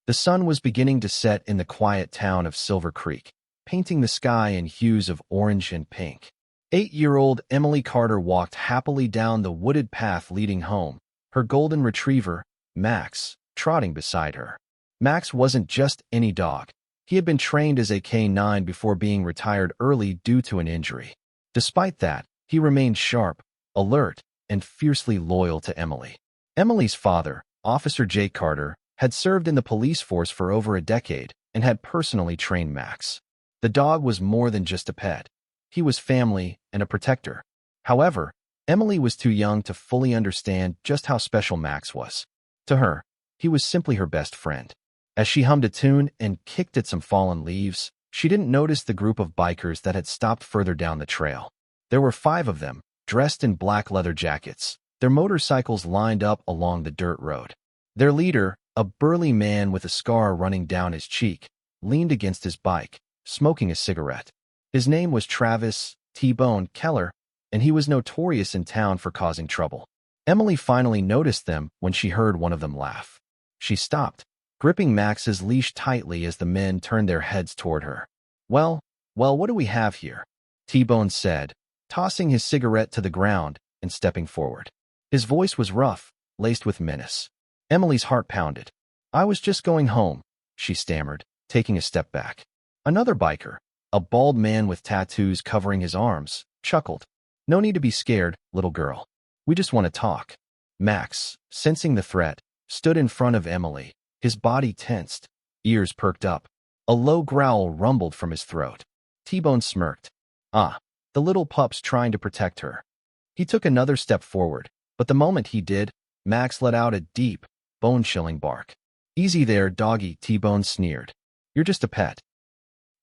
The sun was beginning to set in the quiet town of Silver Creek, painting the sky in hues of orange and pink. 8-year-old Emily Carter walked happily down the wooded path leading home, her golden retriever, Max, trotting beside her. Max wasn't just any dog. He had been trained as a K9 before being retired early due to an injury. Despite that, he remained sharp, alert, and fiercely loyal to Emily. Emily's father, Officer Jake Carter, had served in the police force for over a decade and had personally trained Max. The dog was more than just a pet. He was family and a protector. However, Emily was too young to fully understand just how special Max was. To her, he was simply her best friend. As she hummed a tune and kicked at some fallen leaves, she didn't notice the group of bikers that had stopped further down the trail. There were 5 of them, dressed in black leather jackets, their motorcycles lined up along the dirt road. Their leader, a burly man with a scar running down his cheek, leaned against his bike, smoking a cigarette. His name was Travis T-Bone Keller, and he was notorious in town for causing trouble. Emily finally noticed them when she heard one of them laugh. She stopped, gripping Max's leash tightly as the men turned their heads toward her. Well, what do we have here?" T-Bone said, tossing his cigarette to the ground and stepping forward. His voice was rough, laced with menace. Emily's heart pounded. "I was just going home," she stammered, taking a step back. Another biker, a bald man with tattoos covering his arms, chuckled. "No need to be scared, little girl. We just want to talk." Max, sensing the threat, stood in front of Emily, his body tensed, ears perked up. A low growl rumbled from his throat. T-Bone smirked. Ah, the little pup's trying to protect her. He took another step forward, but the moment he did, Max let out a deep, bone-chilling bark. "Easy there, doggy," T-Bone sneered. "You're just a pet."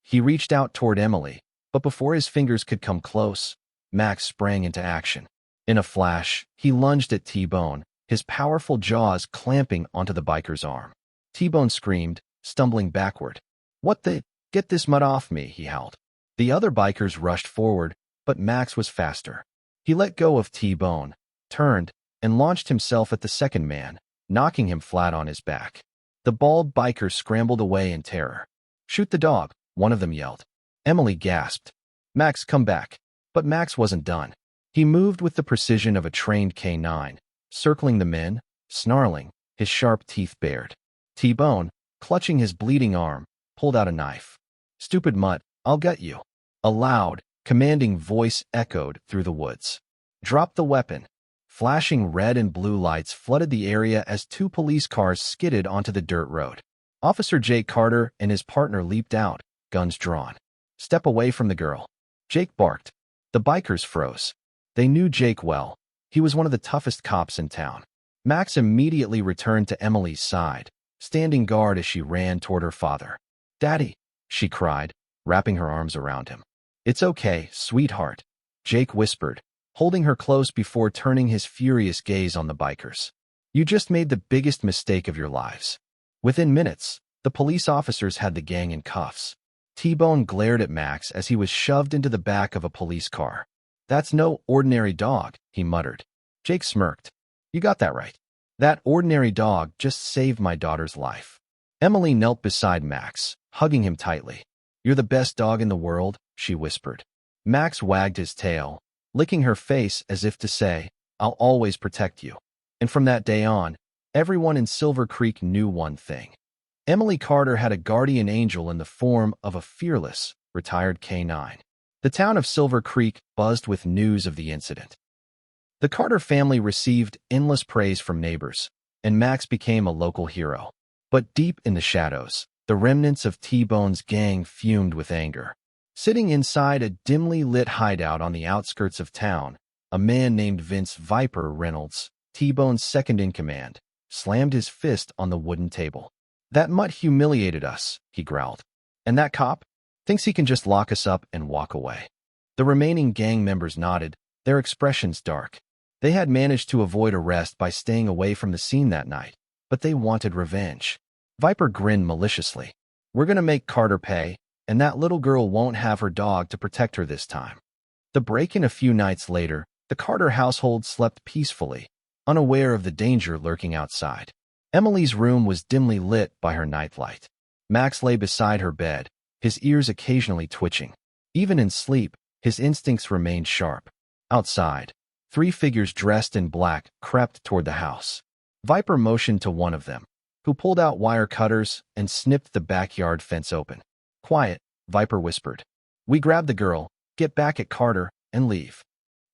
He reached out toward Emily, but before his fingers could come close, Max sprang into action. In a flash, he lunged at T-Bone, his powerful jaws clamping onto the biker's arm. T-Bone screamed, stumbling backward. "What the? Get this mud off me," he howled. The other bikers rushed forward, but Max was faster. He let go of T-Bone, turned, and launched himself at the second man, knocking him flat on his back. The bald biker scrambled away in terror. "Shoot the dog," one of them yelled. Emily gasped. "Max, come back." But Max wasn't done. He moved with the precision of a trained K9, circling the men, snarling, his sharp teeth bared. T-Bone, clutching his bleeding arm, pulled out a knife. "Stupid mutt, I'll get you." A loud, commanding voice echoed through the woods. "Drop the weapon." Flashing red and blue lights flooded the area as 2 police cars skidded onto the dirt road. Officer Jake Carter and his partner leaped out, guns drawn. "Step away from the girl." Jake barked. The bikers froze. They knew Jake well. He was one of the toughest cops in town. Max immediately returned to Emily's side, standing guard as she ran toward her father. "Daddy," she cried, wrapping her arms around him. "It's okay, sweetheart," Jake whispered, holding her close before turning his furious gaze on the bikers. "You just made the biggest mistake of your lives." Within minutes, the police officers had the gang in cuffs. T-Bone glared at Max as he was shoved into the back of a police car. "That's no ordinary dog," he muttered. Jake smirked. "You got that right. That ordinary dog just saved my daughter's life." Emily knelt beside Max, hugging him tightly. "You're the best dog in the world," she whispered. Max wagged his tail, licking her face as if to say, "I'll always protect you." And from that day on, everyone in Silver Creek knew one thing. Emily Carter had a guardian angel in the form of a fearless, retired K9. The town of Silver Creek buzzed with news of the incident. The Carter family received endless praise from neighbors, and Max became a local hero. But deep in the shadows, the remnants of T-Bone's gang fumed with anger. Sitting inside a dimly lit hideout on the outskirts of town, a man named Vince Viper Reynolds, T-Bone's second-in-command, slammed his fist on the wooden table. "That mutt humiliated us," he growled. "And that cop thinks he can just lock us up and walk away." The remaining gang members nodded, their expressions dark. They had managed to avoid arrest by staying away from the scene that night, but they wanted revenge. Viper grinned maliciously. "We're gonna make Carter pay, and that little girl won't have her dog to protect her this time." The break-in a few nights later, the Carter household slept peacefully, unaware of the danger lurking outside. Emily's room was dimly lit by her nightlight. Max lay beside her bed, his ears occasionally twitching. Even in sleep, his instincts remained sharp. Outside, 3 figures dressed in black crept toward the house. Viper motioned to one of them, who pulled out wire cutters and snipped the backyard fence open. "Quiet," Viper whispered. "We grab the girl, get back at Carter, and leave."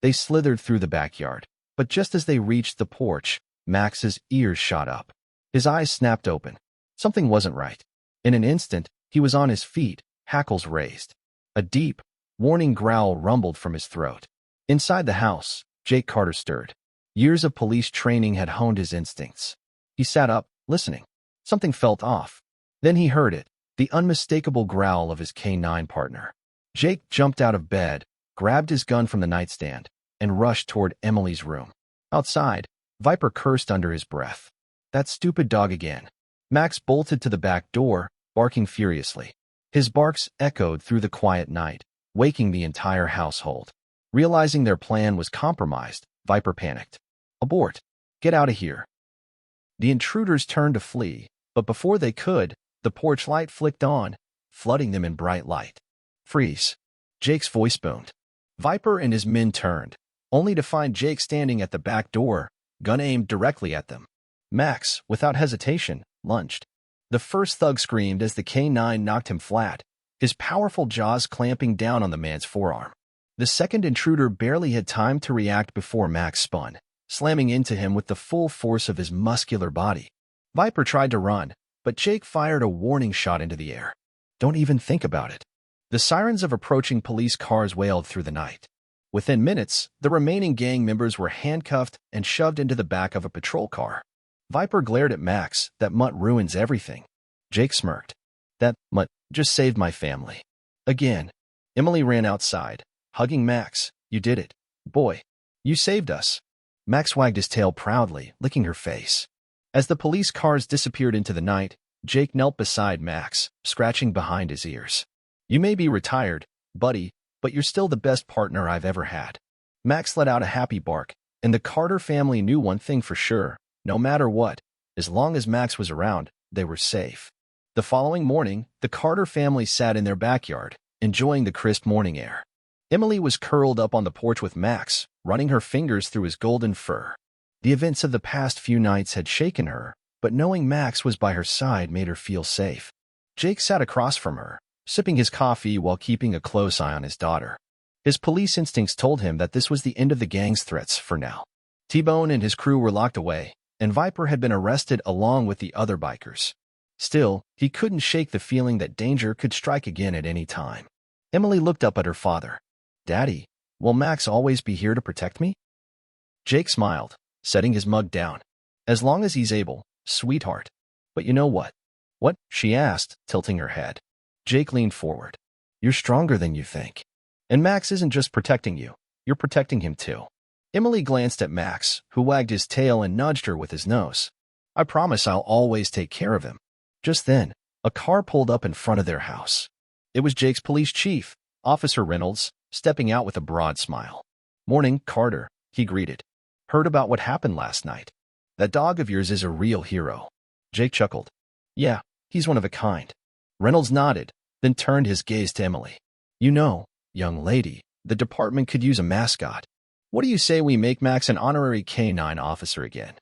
They slithered through the backyard, but just as they reached the porch, Max's ears shot up. His eyes snapped open. Something wasn't right. In an instant, he was on his feet, hackles raised. A deep, warning growl rumbled from his throat. Inside the house, Jake Carter stirred. Years of police training had honed his instincts. He sat up, listening. Something felt off. Then he heard it, the unmistakable growl of his K-9 partner. Jake jumped out of bed, grabbed his gun from the nightstand, and rushed toward Emily's room. Outside, Viper cursed under his breath. "That stupid dog again." Max bolted to the back door, barking furiously. His barks echoed through the quiet night, waking the entire household. Realizing their plan was compromised, Viper panicked. "Abort. Get out of here." The intruders turned to flee, but before they could, the porch light flicked on, flooding them in bright light. "Freeze." Jake's voice boomed. Viper and his men turned, only to find Jake standing at the back door, gun aimed directly at them. Max, without hesitation, lunged. The first thug screamed as the K-9 knocked him flat, his powerful jaws clamping down on the man's forearm. The second intruder barely had time to react before Max spun, slamming into him with the full force of his muscular body. Viper tried to run, but Jake fired a warning shot into the air. "Don't even think about it." The sirens of approaching police cars wailed through the night. Within minutes, the remaining gang members were handcuffed and shoved into the back of a patrol car. Viper glared at Max. "That mutt ruins everything." Jake smirked. "That mutt just saved my family." Again, Emily ran outside, hugging Max. "You did it. Boy, you saved us." Max wagged his tail proudly, licking her face. As the police cars disappeared into the night, Jake knelt beside Max, scratching behind his ears. "You may be retired, buddy, but you're still the best partner I've ever had." Max let out a happy bark, and the Carter family knew one thing for sure. No matter what, as long as Max was around, they were safe. The following morning, the Carter family sat in their backyard, enjoying the crisp morning air. Emily was curled up on the porch with Max, running her fingers through his golden fur. The events of the past few nights had shaken her, but knowing Max was by her side made her feel safe. Jake sat across from her, sipping his coffee while keeping a close eye on his daughter. His police instincts told him that this was the end of the gang's threats for now. T-Bone and his crew were locked away, and Viper had been arrested along with the other bikers. Still, he couldn't shake the feeling that danger could strike again at any time. Emily looked up at her father. "Daddy, will Max always be here to protect me?" Jake smiled, setting his mug down. "As long as he's able, sweetheart." "But you know what?" "What?" she asked, tilting her head. Jake leaned forward. "You're stronger than you think. And Max isn't just protecting you, you're protecting him too." Emily glanced at Max, who wagged his tail and nudged her with his nose. "I promise I'll always take care of him." Just then, a car pulled up in front of their house. It was Jake's police chief, Officer Reynolds, stepping out with a broad smile. "Morning, Carter," he greeted. "Heard about what happened last night. That dog of yours is a real hero." Jake chuckled. "Yeah, he's one of a kind." Reynolds nodded, then turned his gaze to Emily. "You know, young lady, the department could use a mascot. What do you say we make Max an honorary K-9 officer again?"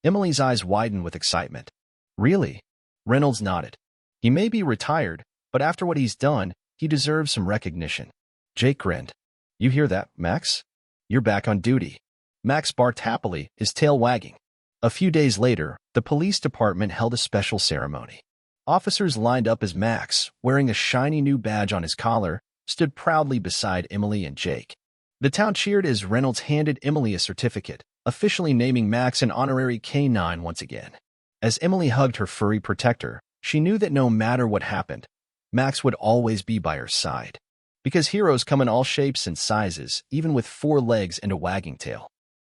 Emily's eyes widened with excitement. "Really?" Reynolds nodded. "He may be retired, but after what he's done, he deserves some recognition." Jake grinned. "You hear that, Max? You're back on duty." Max barked happily, his tail wagging. A few days later, the police department held a special ceremony. Officers lined up as Max, wearing a shiny new badge on his collar, stood proudly beside Emily and Jake. The town cheered as Reynolds handed Emily a certificate, officially naming Max an honorary K-9 once again. As Emily hugged her furry protector, she knew that no matter what happened, Max would always be by her side. Because heroes come in all shapes and sizes, even with 4 legs and a wagging tail.